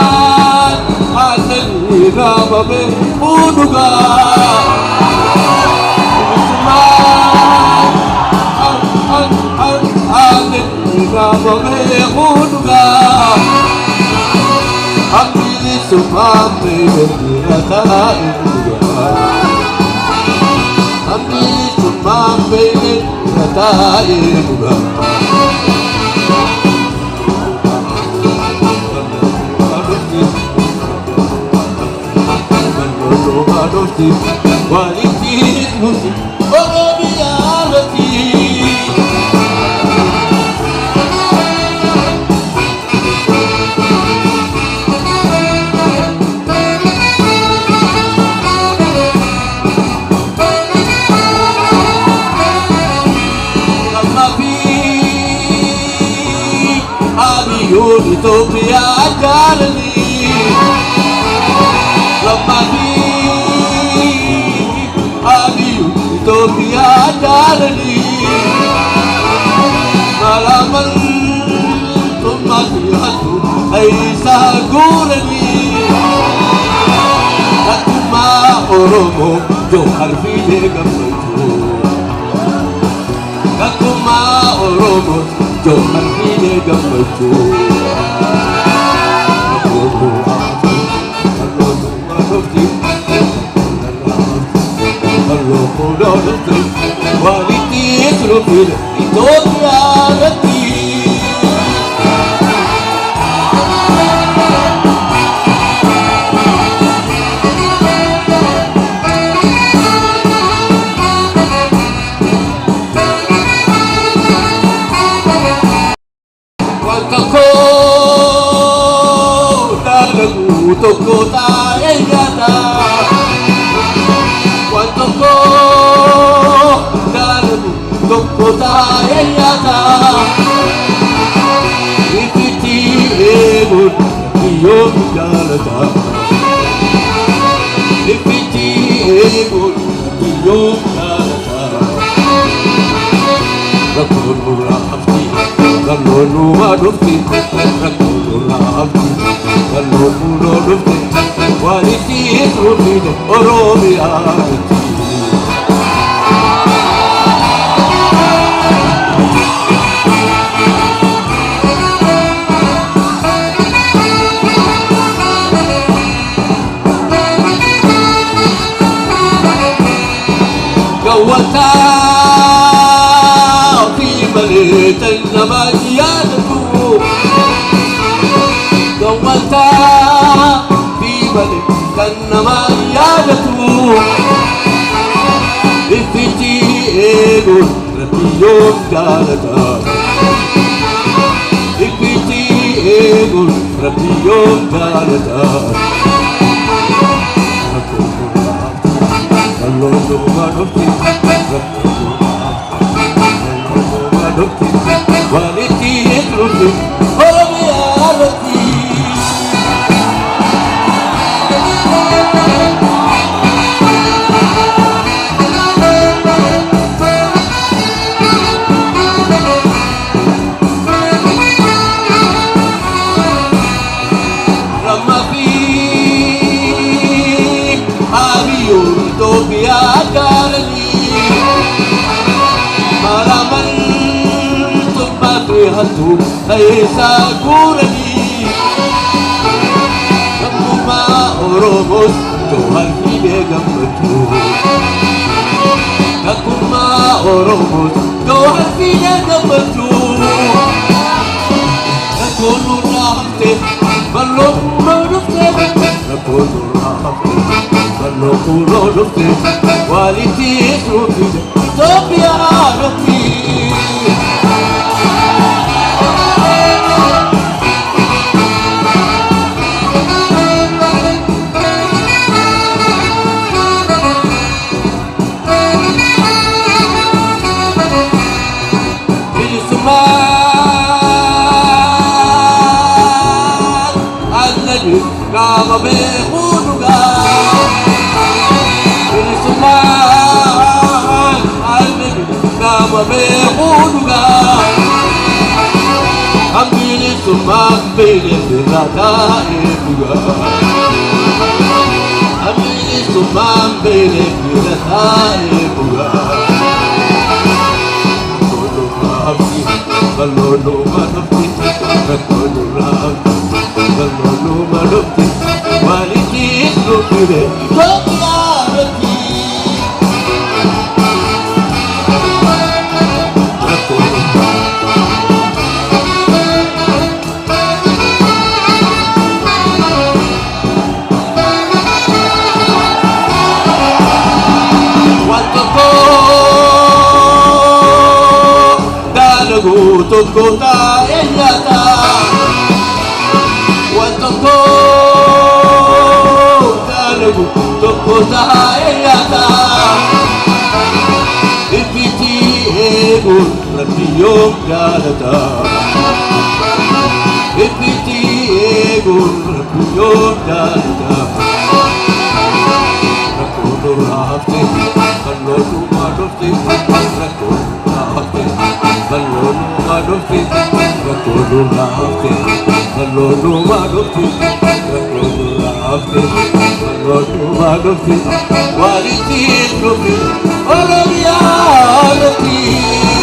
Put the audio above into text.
Bilisuman Alani Ramabe Unuga Bilisuman Alani Ramabe Unuga Bilisuman Bilisuman Bilisuman Bilisuman Waliti nusi orobiyalati Kamabi abiyul utopia jalani Kamabi Utopia darani malaman tumatiatu aisa gurani Katuma oromo jo harfi de gamatu Katuma oromo jo harfi de gamatu Waliti esrofil Ethiopia lati Wakako dalagu toko taeyata Wakako Dokota eyata Ikiti egun Iyom jalata Ikiti egun Iyom jalata Rakulullah abdi Kalolullah dufti Rakulullah abdi Kalolullah dufti Waliti esrufide Orobi abdi Wata fi balitan namadiyatu Wata fi balitan namadiyatu Ifiti ego ratiyom dalata Ifiti ego ratiyom dalata Waliti esrufil orobiyalati Ramafi abiyul Utopia darani Malaman tumatiatu aisa gurani Kamuma oromos johal fide gamatu Kamuma oromos johal fide gamatu Nakunu rahmte balok marufte Nakunu rahmte balok marufte Waliti esrufide Utopia darani Nama behunuga Bilisuman Almin Nama behunuga Ambil sumak bile birata ebuga Amini sumak bile birata ebuga Kolo rafi Kalo manufti Kalo rafi Kalo manufti Waliti lupire Tokia rati Kota enyata Watoko Kalagu Kota enyata Ipiti ego Rapiyong galata Ipiti ego Rapiyong galata Rakono rafte Kalono madofte Rakono rafte Kalono madofte Rakono rafte Kalono madofte Rakono rafte Kalono madofte Waliti lofi Oloriya lofi